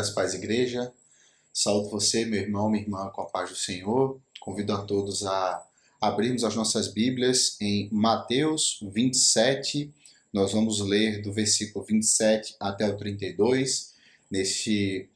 Graças e paz, igreja. Saúdo você, meu irmão, minha irmã, com a paz do Senhor. Convido a todos a abrirmos as nossas Bíblias em Mateus 27. Nós vamos ler do versículo 27 até o 32, neste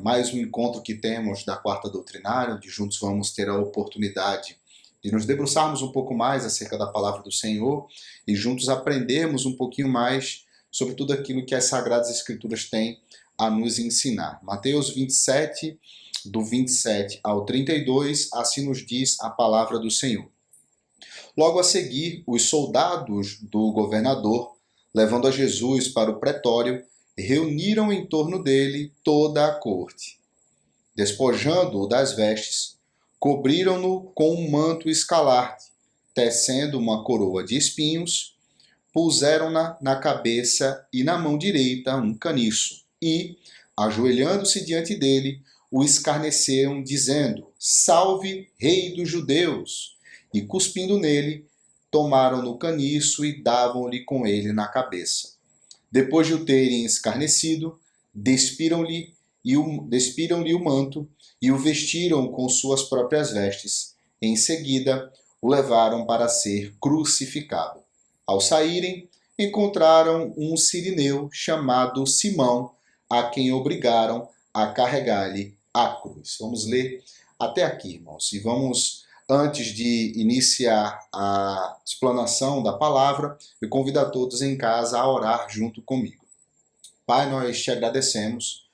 mais um encontro que temos da Quarta Doutrinária, onde juntos vamos ter a oportunidade de nos debruçarmos um pouco mais acerca da Palavra do Senhor e juntos aprendermos um pouquinho mais sobre tudo aquilo que as Sagradas Escrituras têm a nos ensinar. Mateus 27, do 27 ao 32, assim nos diz a Palavra do Senhor. Logo a seguir, os soldados do governador, levando a Jesus para o pretório, reuniram em torno dele toda a corte. Despojando-o das vestes, cobriram-no com um manto escarlate, tecendo uma coroa de espinhos, puseram-na na cabeça e na mão direita um caniço, e, ajoelhando-se diante dele, o escarneceram, dizendo: Salve, Rei dos Judeus! E, cuspindo nele, tomaram-no o caniço e davam-lhe com ele na cabeça. Depois de o terem escarnecido, despiram-lhe o manto e o vestiram com suas próprias vestes. Em seguida, o levaram para ser crucificado. Ao saírem, encontraram um cirineu chamado Simão, a quem obrigaram a carregar-lhe a cruz. Vamos ler até aqui, irmãos. E vamos, antes de iniciar a explanação da palavra, eu convido a todos em casa a orar junto comigo. Pai, nós te agradecemos.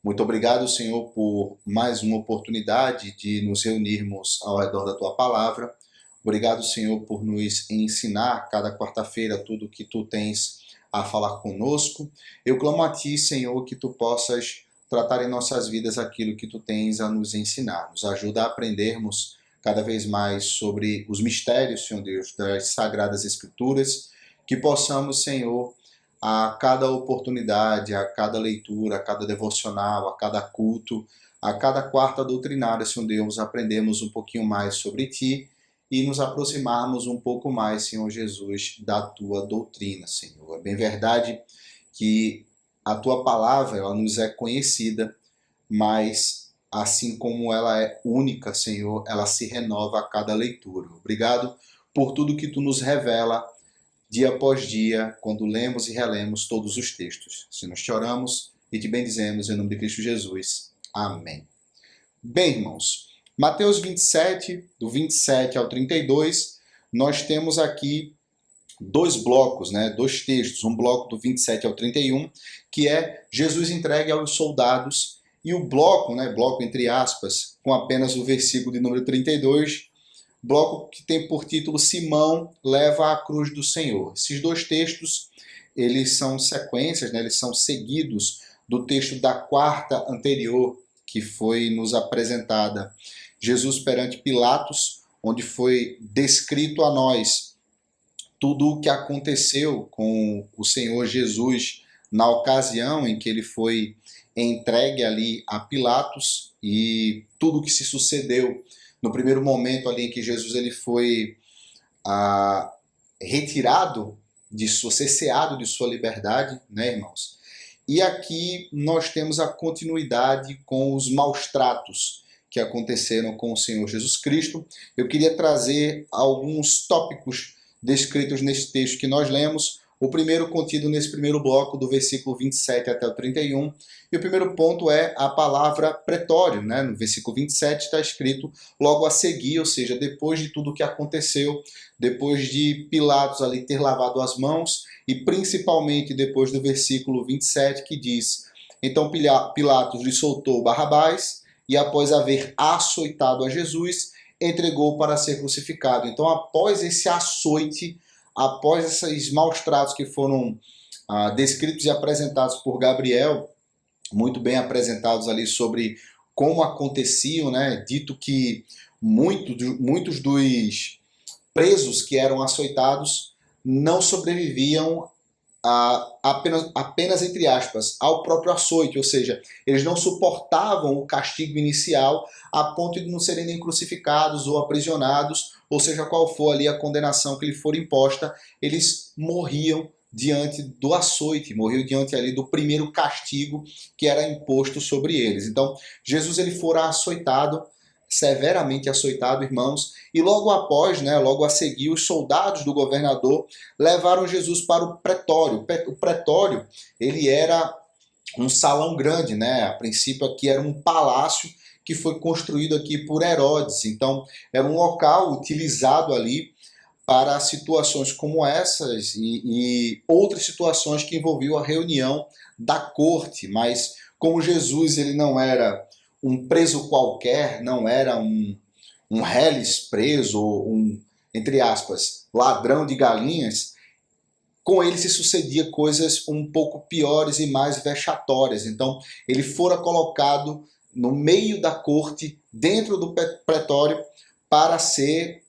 Muito obrigado, Senhor, por mais uma oportunidade de nos reunirmos ao redor da tua palavra. Obrigado, Senhor, por nos ensinar cada quarta-feira tudo o que tu tens a falar conosco. Eu clamo a ti, Senhor, que tu possas tratar em nossas vidas aquilo que tu tens a nos ensinar. Nos ajuda a aprendermos cada vez mais sobre os mistérios, Senhor Deus, das Sagradas Escrituras, que possamos, Senhor, a cada oportunidade, a cada leitura, a cada devocional, a cada culto, a cada quarta doutrinária, Senhor Deus, aprendemos um pouquinho mais sobre ti e nos aproximarmos um pouco mais, Senhor Jesus, da tua doutrina, Senhor. É bem verdade que a tua palavra, ela nos é conhecida, mas assim como ela é única, Senhor, ela se renova a cada leitura. Obrigado por tudo que tu nos revela dia após dia, quando lemos e relemos todos os textos. Se nós te oramos e te bendizemos em nome de Cristo Jesus. Amém. Bem, irmãos, Mateus 27, do 27 ao 32, nós temos aqui dois blocos, dois textos. Um bloco do 27 ao 31, que é Jesus entregue aos soldados, e o bloco, bloco entre aspas, com apenas o versículo de número 32, bloco que tem por título Simão leva a cruz do Senhor. Esses dois textos, eles são sequências, eles são seguidos do texto da quarta anterior, que foi nos apresentada. Jesus perante Pilatos, onde foi descrito a nós tudo o que aconteceu com o Senhor Jesus na ocasião em que ele foi entregue ali a Pilatos e tudo o que se sucedeu no primeiro momento ali em que Jesus ele foi retirado cesseado de sua liberdade, irmãos? E aqui nós temos a continuidade com os maus tratos que aconteceram com o Senhor Jesus Cristo. Eu queria trazer alguns tópicos descritos nesse texto que nós lemos. O primeiro contido nesse primeiro bloco, do versículo 27 até o 31. E o primeiro ponto é a palavra pretório. No versículo 27 está escrito logo a seguir, ou seja, depois de tudo o que aconteceu, depois de Pilatos ali ter lavado as mãos, e principalmente depois do versículo 27 que diz: Então Pilatos lhe soltou Barrabás, e após haver açoitado a Jesus, entregou para ser crucificado. Então, após esse açoite, após esses maus tratos que foram descritos e apresentados por Gabriel, muito bem apresentados ali sobre como aconteciam, dito que muitos dos presos que eram açoitados não sobreviviam apenas entre aspas, ao próprio açoite, ou seja, eles não suportavam o castigo inicial a ponto de não serem nem crucificados ou aprisionados, ou seja, qual for ali a condenação que lhe for imposta, eles morriam diante do açoite, morreu diante ali do primeiro castigo que era imposto sobre eles. Então, Jesus ele fora açoitado, severamente açoitado, irmãos, e logo após, logo a seguir, os soldados do governador levaram Jesus para o pretório. O pretório, ele era um salão grande, A princípio aqui era um palácio que foi construído aqui por Herodes. Então, era um local utilizado ali para situações como essas e outras situações que envolviam a reunião da corte. Mas como Jesus ele não era um preso qualquer, não era um reles preso, ou entre aspas, ladrão de galinhas, com ele se sucedia coisas um pouco piores e mais vexatórias. Então, ele fora colocado no meio da corte, dentro do pretório, para ser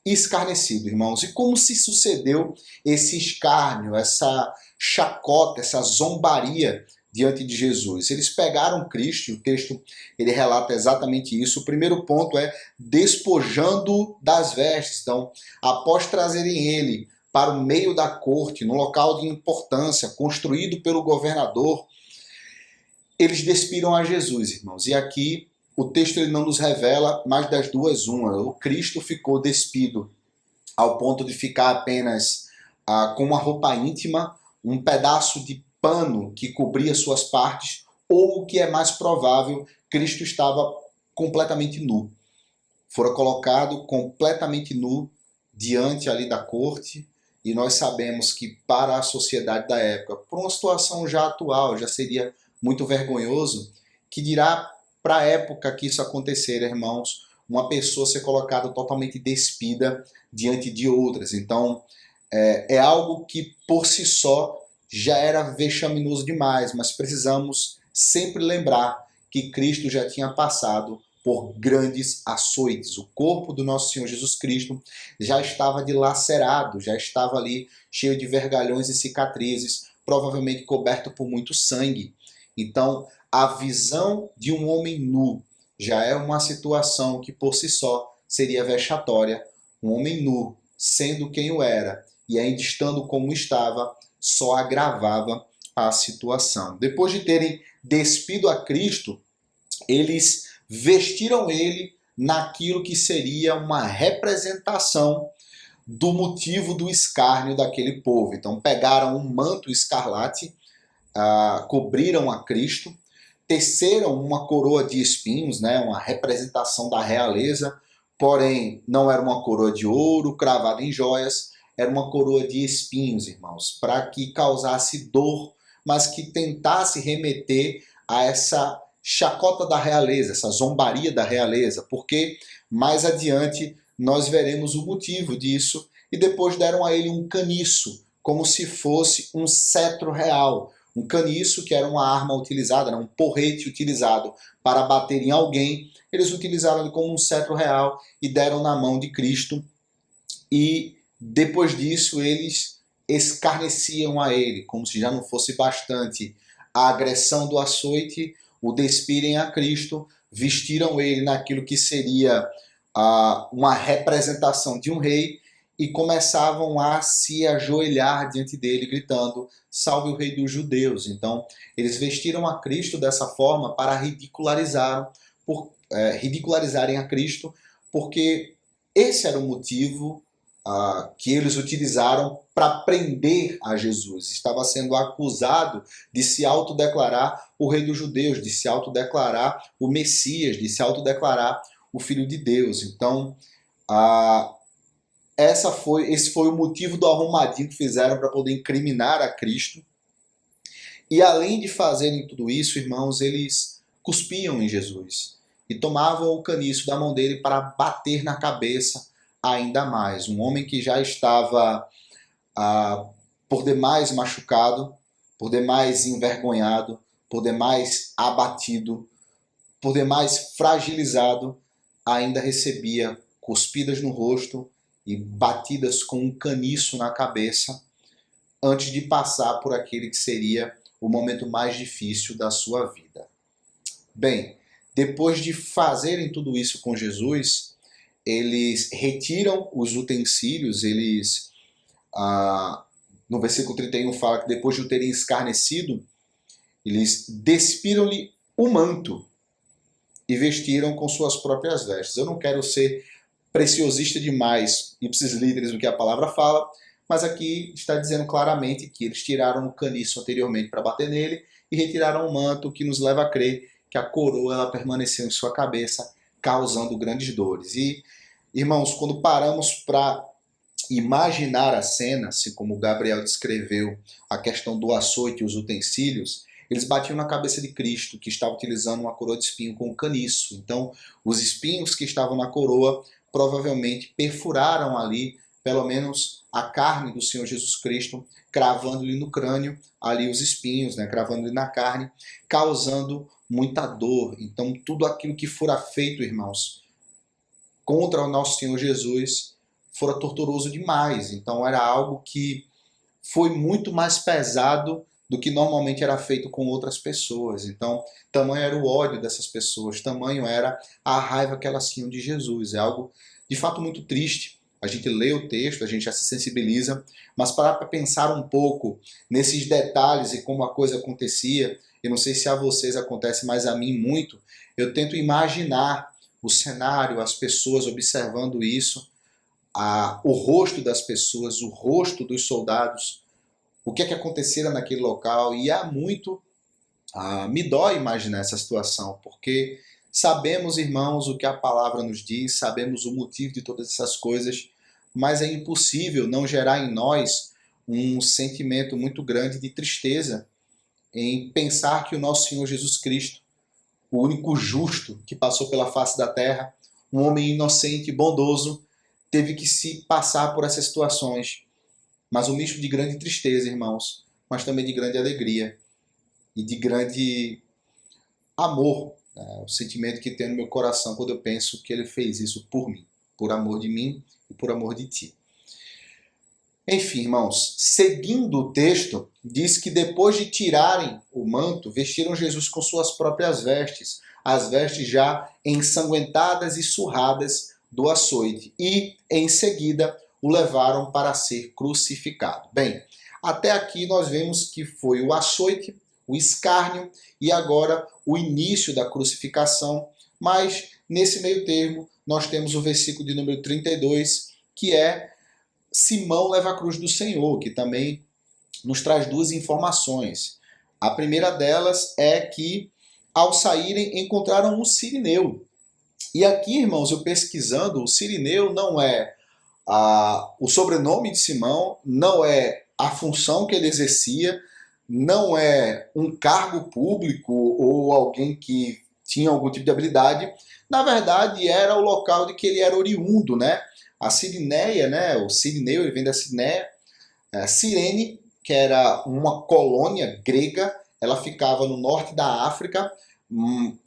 escarnecido, irmãos. E como se sucedeu esse escárnio, essa chacota, essa zombaria diante de Jesus? Eles pegaram Cristo, e o texto ele relata exatamente isso. O primeiro ponto é despojando das vestes. Então, após trazerem ele para o meio da corte, no local de importância, construído pelo governador, eles despiram a Jesus, irmãos. E aqui o texto ele não nos revela mais das duas uma. O Cristo ficou despido ao ponto de ficar apenas com uma roupa íntima, um pedaço de pano que cobria suas partes, ou o que é mais provável, Cristo estava completamente nu. Fora colocado completamente nu diante ali da corte, e nós sabemos que para a sociedade da época, por uma situação já atual, já seria muito vergonhoso, que dirá para a época que isso acontecer, irmãos, uma pessoa ser colocada totalmente despida diante de outras. Então, é algo que por si só já era vexaminoso demais, mas precisamos sempre lembrar que Cristo já tinha passado por grandes açoites. O corpo do nosso Senhor Jesus Cristo já estava dilacerado, já estava ali cheio de vergalhões e cicatrizes, provavelmente coberto por muito sangue. Então, a visão de um homem nu já é uma situação que por si só seria vexatória. Um homem nu, sendo quem o era, e ainda estando como estava, só agravava a situação. Depois de terem despido a Cristo, eles vestiram ele naquilo que seria uma representação do motivo do escárnio daquele povo. Então pegaram um manto escarlate, cobriram a Cristo, teceram uma coroa de espinhos, uma representação da realeza, porém não era uma coroa de ouro cravada em joias, era uma coroa de espinhos, irmãos, para que causasse dor, mas que tentasse remeter a essa chacota da realeza, essa zombaria da realeza, porque mais adiante nós veremos o motivo disso, e depois deram a ele um caniço, como se fosse um cetro real. Um caniço que era uma arma utilizada, um porrete utilizado para bater em alguém, eles utilizaram ele como um cetro real e deram na mão de Cristo, e depois disso eles escarneciam a ele, como se já não fosse bastante a agressão do açoite, o despirem a Cristo, vestiram ele naquilo que seria uma representação de um rei e começavam a se ajoelhar diante dele, gritando: salve o rei dos judeus. Então, eles vestiram a Cristo dessa forma para ridicularizarem a Cristo, porque esse era o motivo que eles utilizaram para prender a Jesus. Estava sendo acusado de se autodeclarar o rei dos judeus, de se autodeclarar o Messias, de se autodeclarar o Filho de Deus. Então, esse foi o motivo do arrumadinho que fizeram para poder incriminar a Cristo. E além de fazerem tudo isso, irmãos, eles cuspiam em Jesus e tomavam o caniço da mão dele para bater na cabeça ainda mais. Um homem que já estava por demais machucado, por demais envergonhado, por demais abatido, por demais fragilizado, ainda recebia cuspidas no rosto e batidas com um caniço na cabeça, antes de passar por aquele que seria o momento mais difícil da sua vida. Bem, depois de fazerem tudo isso com Jesus, eles retiram os utensílios, eles no versículo 31 fala que depois de o terem escarnecido, eles despiram-lhe o manto e vestiram com suas próprias vestes. Eu não quero ser preciosista demais, ipsis literis, do que a palavra fala, mas aqui está dizendo claramente que eles tiraram o caniço anteriormente para bater nele e retiraram o manto, que nos leva a crer que a coroa ela permaneceu em sua cabeça, causando grandes dores. E, irmãos, quando paramos para imaginar a cena, assim como Gabriel descreveu a questão do açoite e os utensílios, eles batiam na cabeça de Cristo, que estava utilizando uma coroa de espinho com um caniço. Então, os espinhos que estavam na coroa provavelmente perfuraram ali, pelo menos, a carne do Senhor Jesus Cristo, cravando-lhe no crânio ali os espinhos, né, cravando-lhe na carne, causando muita dor. Então, tudo aquilo que fora feito, irmãos, contra o nosso Senhor Jesus, fora torturoso demais. Então, era algo que foi muito mais pesado do que normalmente era feito com outras pessoas. Então, tamanho era o ódio dessas pessoas, tamanho era a raiva que elas tinham de Jesus. É algo, de fato, muito triste. A gente lê o texto, a gente já se sensibiliza, mas parar para pensar um pouco nesses detalhes e como a coisa acontecia, eu não sei se a vocês acontece, mas a mim muito, eu tento imaginar o cenário, as pessoas observando isso, o rosto das pessoas, o rosto dos soldados, o que é que aconteceram naquele local, e há muito, me dói imaginar essa situação, porque sabemos, irmãos, o que a palavra nos diz, sabemos o motivo de todas essas coisas, mas é impossível não gerar em nós um sentimento muito grande de tristeza em pensar que o nosso Senhor Jesus Cristo, o único justo que passou pela face da terra, um homem inocente e bondoso, teve que se passar por essas situações. Mas um misto de grande tristeza, irmãos, mas também de grande alegria e de grande amor, né? O sentimento que tem no meu coração quando eu penso que ele fez isso por mim, por amor de mim e por amor de ti. Enfim, irmãos, seguindo o texto, diz que depois de tirarem o manto, vestiram Jesus com suas próprias vestes, as vestes já ensanguentadas e surradas do açoite, e, em seguida, o levaram para ser crucificado. Bem, até aqui nós vemos que foi o açoite, o escárnio e agora o início da crucificação, mas nesse meio termo nós temos o versículo de número 32, que é Simão leva a cruz do Senhor, que também nos traz duas informações. A primeira delas é que, ao saírem, encontraram um sirineu. E aqui, irmãos, eu pesquisando, o sirineu não é o sobrenome de Simão, não é a função que ele exercia, não é um cargo público ou alguém que tinha algum tipo de habilidade. Na verdade, era o local de que ele era oriundo, né? A Cireneia, né? O Cirineu, ele vem da Cireneia. Cirene, que era uma colônia grega, ela ficava no norte da África,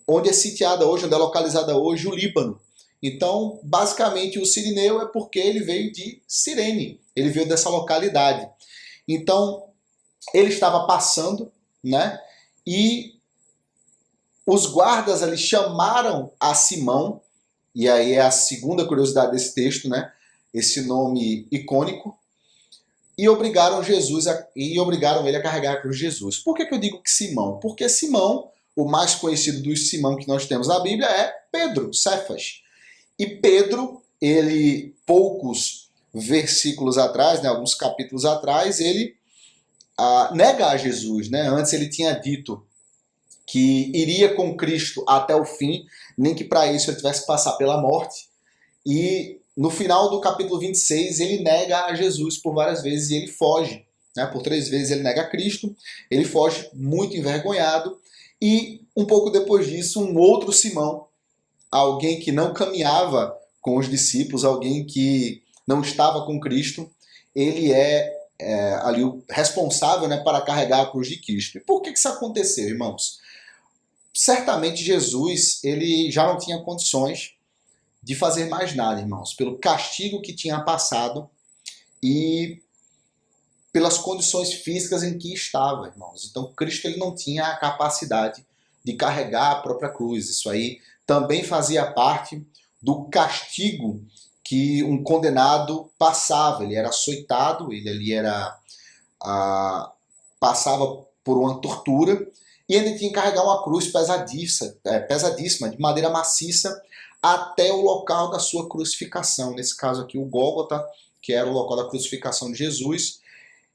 onde é sitiada hoje, onde é localizada hoje o Líbano. Então, basicamente, o Cirineu é porque ele veio de Cirene, ele veio dessa localidade. Então, ele estava passando, né? E os guardas ali chamaram a Simão, e aí é a segunda curiosidade desse texto, né? Esse nome icônico, e obrigaram ele a carregar a cruz de Jesus. Por que eu digo que Simão? Porque Simão, o mais conhecido dos Simão que nós temos na Bíblia é Pedro, Cefas. E Pedro, ele, poucos versículos atrás, né, alguns capítulos atrás, ele nega a Jesus, né? Antes ele tinha dito que iria com Cristo até o fim, nem que para isso ele tivesse que passar pela morte. E no final do capítulo 26, ele nega a Jesus por várias vezes e ele foge. Né? Por 3 vezes ele nega a Cristo, ele foge muito envergonhado. E um pouco depois disso, um outro Simão, alguém que não caminhava com os discípulos, alguém que não estava com Cristo, ele é ali o responsável, né, para carregar a cruz de Cristo. E por que isso aconteceu, irmãos? Certamente Jesus ele já não tinha condições de fazer mais nada, irmãos, pelo castigo que tinha passado e pelas condições físicas em que estava, irmãos. Então Cristo ele não tinha a capacidade de carregar a própria cruz. Isso aí também fazia parte do castigo que um condenado passava. Ele era açoitado, ele ali era passava por uma tortura e ainda tinha que carregar uma cruz pesadíssima, de madeira maciça, até o local da sua crucificação. Nesse caso aqui, o Gólgota, que era o local da crucificação de Jesus.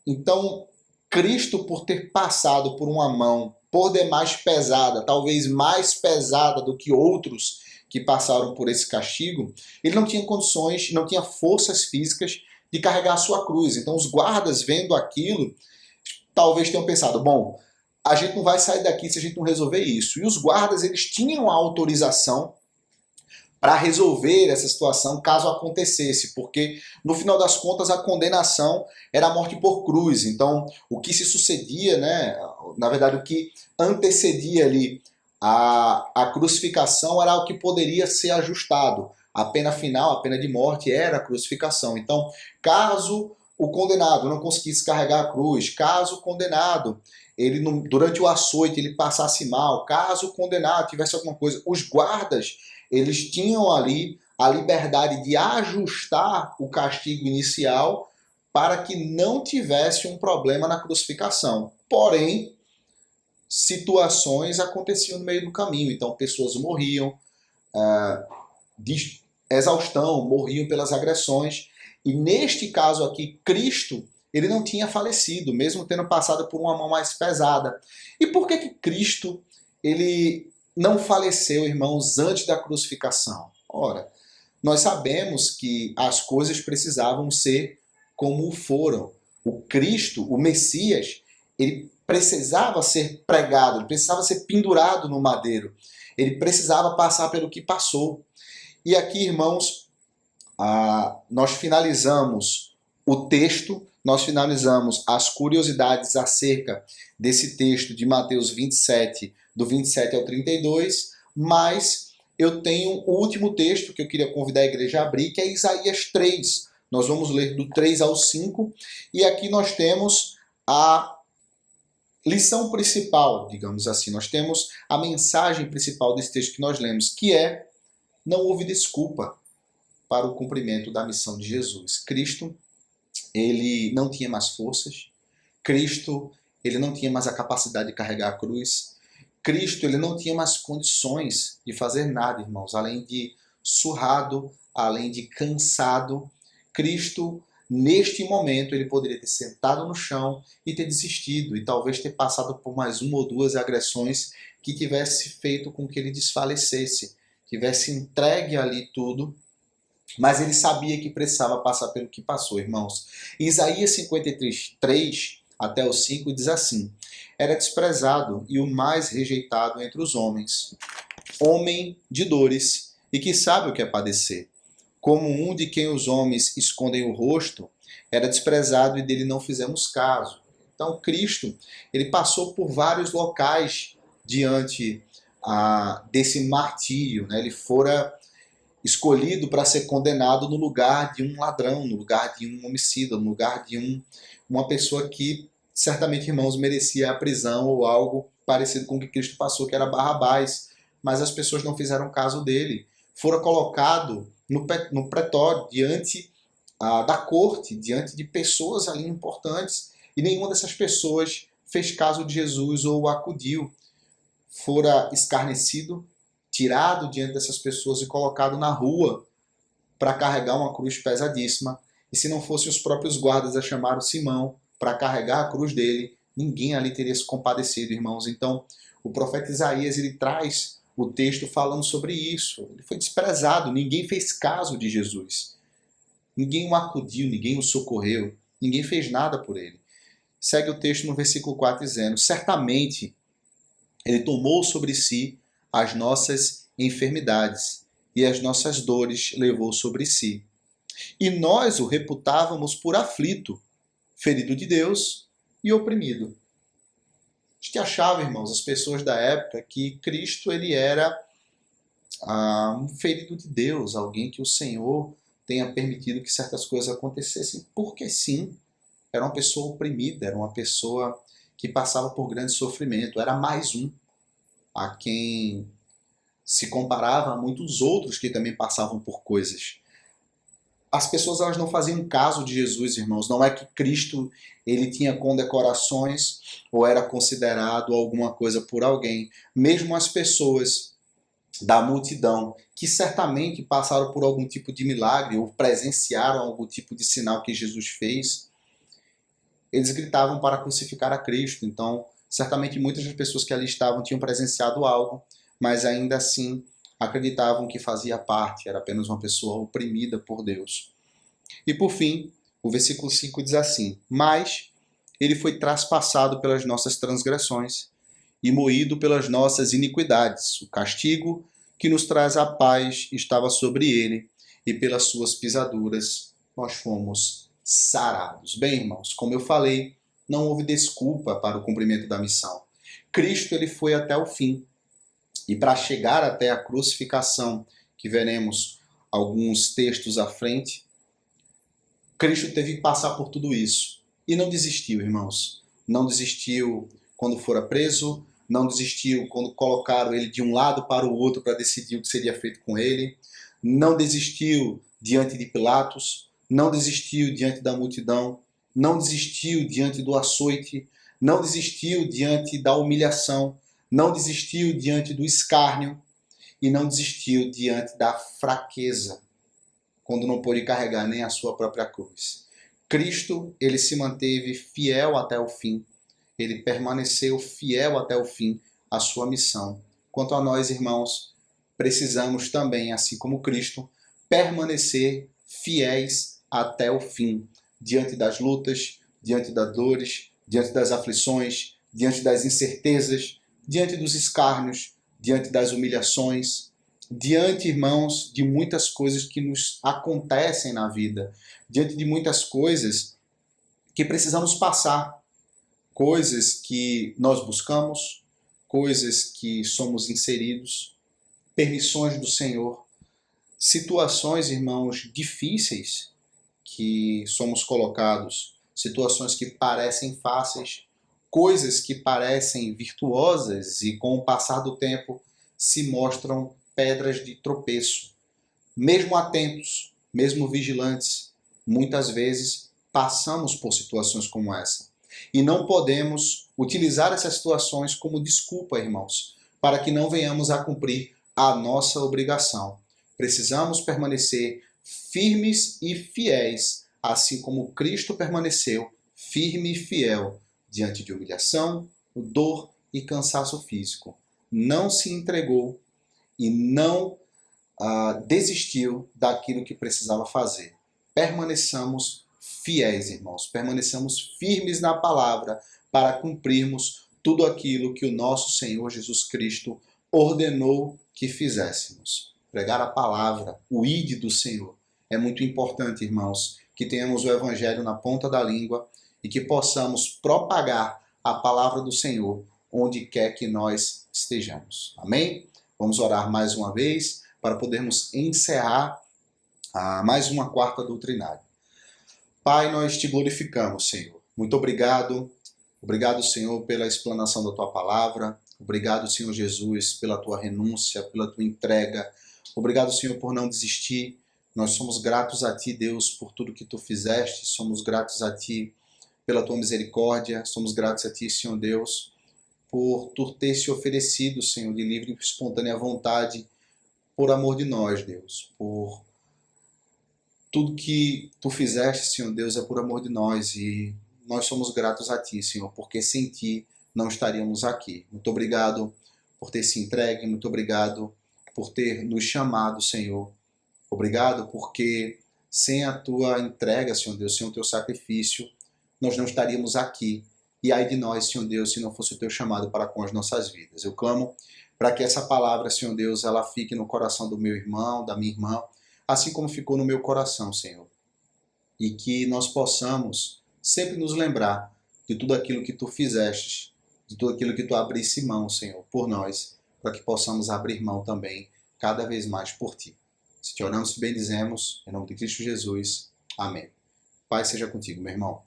Então, Cristo, por ter passado por uma mão por demais pesada, talvez mais pesada do que outros que passaram por esse castigo, ele não tinha condições, não tinha forças físicas de carregar a sua cruz. Então, os guardas, vendo aquilo, talvez tenham pensado, bom, a gente não vai sair daqui se a gente não resolver isso. E os guardas, eles tinham a autorização para resolver essa situação caso acontecesse, porque no final das contas a condenação era a morte por cruz. Então, o que se sucedia, né, na verdade, o que antecedia ali a crucificação era o que poderia ser ajustado. A pena final, a pena de morte, era a crucificação. Então, caso o condenado não conseguisse carregar a cruz, caso o condenado ele durante o açoite ele passasse mal, caso o condenado tivesse alguma coisa, os guardas eles tinham ali a liberdade de ajustar o castigo inicial para que não tivesse um problema na crucificação. Porém, situações aconteciam no meio do caminho. Então, pessoas morriam de exaustão, morriam pelas agressões. E neste caso aqui, Cristo, ele não tinha falecido, mesmo tendo passado por uma mão mais pesada. E por que Cristo, ele não faleceu, irmãos, antes da crucificação? Ora, nós sabemos que as coisas precisavam ser como foram. O Cristo, o Messias, ele precisava ser pregado, ele precisava ser pendurado no madeiro. Ele precisava passar pelo que passou. E aqui, irmãos, nós finalizamos o texto, nós finalizamos as curiosidades acerca desse texto de Mateus 27, do 27 ao 32, mas eu tenho o último texto que eu queria convidar a igreja a abrir, que é Isaías 3. Nós vamos ler do 3 ao 5, e aqui nós temos a lição principal, digamos assim. Nós temos a mensagem principal desse texto que nós lemos, que é: não houve desculpa para o cumprimento da missão de Jesus. Cristo, ele não tinha mais forças. Cristo, ele não tinha mais a capacidade de carregar a cruz. Cristo, ele não tinha mais condições de fazer nada, irmãos, além de surrado, além de cansado. Cristo, neste momento, ele poderia ter sentado no chão e ter desistido, e talvez ter passado por mais uma ou duas agressões que tivesse feito com que ele desfalecesse, tivesse entregue ali tudo, mas ele sabia que precisava passar pelo que passou, irmãos. Isaías 53, 3 até o 5 diz assim: era desprezado e o mais rejeitado entre os homens, homem de dores e que sabe o que é padecer. Como um de quem os homens escondem o rosto, era desprezado e dele não fizemos caso. Então Cristo, ele passou por vários locais diante desse martírio, né? Ele fora escolhido para ser condenado no lugar de um ladrão, no lugar de um homicida, no lugar de uma pessoa que certamente, irmãos, merecia a prisão ou algo parecido com o que Cristo passou, que era Barrabás. Mas as pessoas não fizeram caso dele. Fora colocado no pretório, diante da corte, diante de pessoas ali importantes, e nenhuma dessas pessoas fez caso de Jesus ou o acudiu. Fora escarnecido, tirado diante dessas pessoas e colocado na rua para carregar uma cruz pesadíssima. E se não fossem os próprios guardas a chamar o Simão para carregar a cruz dele, ninguém ali teria se compadecido, irmãos. Então, o profeta Isaías, ele traz o texto falando sobre isso. Ele foi desprezado, ninguém fez caso de Jesus. Ninguém o acudiu, ninguém o socorreu, ninguém fez nada por ele. Segue o texto no versículo 4 dizendo: certamente ele tomou sobre si as nossas enfermidades e as nossas dores levou sobre si. E nós o reputávamos por aflito, ferido de Deus e oprimido. A gente achava, irmãos, as pessoas da época, que Cristo ele era um ferido de Deus, alguém que o Senhor tenha permitido que certas coisas acontecessem, porque sim, era uma pessoa oprimida, era uma pessoa que passava por grande sofrimento, era mais um a quem se comparava a muitos outros que também passavam por coisas. As pessoas elas não faziam caso de Jesus, irmãos. Não é que Cristo ele tinha condecorações ou era considerado alguma coisa por alguém. Mesmo as pessoas da multidão que certamente passaram por algum tipo de milagre ou presenciaram algum tipo de sinal que Jesus fez, eles gritavam para crucificar a Cristo. Então, certamente muitas das pessoas que ali estavam tinham presenciado algo, mas ainda assim acreditavam que fazia parte, era apenas uma pessoa oprimida por Deus. E por fim, o versículo 5 diz assim: Mas ele foi traspassado pelas nossas transgressões e moído pelas nossas iniquidades. O castigo que nos traz a paz estava sobre ele, e pelas suas pisaduras nós fomos sarados. Bem, irmãos, como eu falei, não houve desculpa para o cumprimento da missão. Cristo ele foi até o fim. E para chegar até a crucificação, que veremos alguns textos à frente, Cristo teve que passar por tudo isso. E não desistiu, irmãos. Não desistiu quando fora preso, não desistiu quando colocaram ele de um lado para o outro para decidir o que seria feito com ele, não desistiu diante de Pilatos, não desistiu diante da multidão, não desistiu diante do açoite, não desistiu diante da humilhação, não desistiu diante do escárnio e não desistiu diante da fraqueza, quando não pôde carregar nem a sua própria cruz. Cristo, ele se manteve fiel até o fim. Ele permaneceu fiel até o fim à sua missão. Quanto a nós, irmãos, precisamos também, assim como Cristo, permanecer fiéis até o fim, diante das lutas, diante das dores, diante das aflições, diante das incertezas, diante dos escárnios, diante das humilhações, diante, irmãos, de muitas coisas que nos acontecem na vida, diante de muitas coisas que precisamos passar, coisas que nós buscamos, coisas que somos inseridos, permissões do Senhor, situações, irmãos, difíceis que somos colocados, situações que parecem fáceis, coisas que parecem virtuosas e com o passar do tempo se mostram pedras de tropeço. Mesmo atentos, mesmo vigilantes, muitas vezes passamos por situações como essa. E não podemos utilizar essas situações como desculpa, irmãos, para que não venhamos a cumprir a nossa obrigação. Precisamos permanecer firmes e fiéis, assim como Cristo permaneceu firme e fiel diante de humilhação, dor e cansaço físico. Não se entregou e não desistiu daquilo que precisava fazer. Permaneçamos fiéis, irmãos, permaneçamos firmes na palavra para cumprirmos tudo aquilo que o nosso Senhor Jesus Cristo ordenou que fizéssemos. Pregar a palavra, o ide do Senhor. É muito importante, irmãos, que tenhamos o Evangelho na ponta da língua e que possamos propagar a palavra do Senhor onde quer que nós estejamos. Amém? Vamos orar mais uma vez para podermos encerrar mais uma quarta doutrinária. Pai, nós te glorificamos, Senhor. Muito obrigado. Obrigado, Senhor, pela explanação da tua palavra. Obrigado, Senhor Jesus, pela tua renúncia, pela tua entrega. Obrigado, Senhor, por não desistir. Nós somos gratos a ti, Deus, por tudo que tu fizeste. Somos gratos a ti pela tua misericórdia. Somos gratos a ti, Senhor Deus, por tu ter se oferecido, Senhor, de livre e espontânea vontade, por amor de nós, Deus, por tudo que tu fizeste, Senhor Deus, é por amor de nós e nós somos gratos a ti, Senhor, porque sem ti não estaríamos aqui. Muito obrigado por ter se entregue, muito obrigado por ter nos chamado, Senhor. Obrigado porque sem a tua entrega, Senhor Deus, sem o teu sacrifício, nós não estaríamos aqui. E ai de nós, Senhor Deus, se não fosse o teu chamado para com as nossas vidas. Eu clamo para que essa palavra, Senhor Deus, ela fique no coração do meu irmão, da minha irmã, assim como ficou no meu coração, Senhor. E que nós possamos sempre nos lembrar de tudo aquilo que tu fizeste, de tudo aquilo que tu abrisse mão, Senhor, por nós, para que possamos abrir mão também, cada vez mais por ti. Se te oramos e bendizemos, em nome de Cristo Jesus. Amém. Pai seja contigo, meu irmão.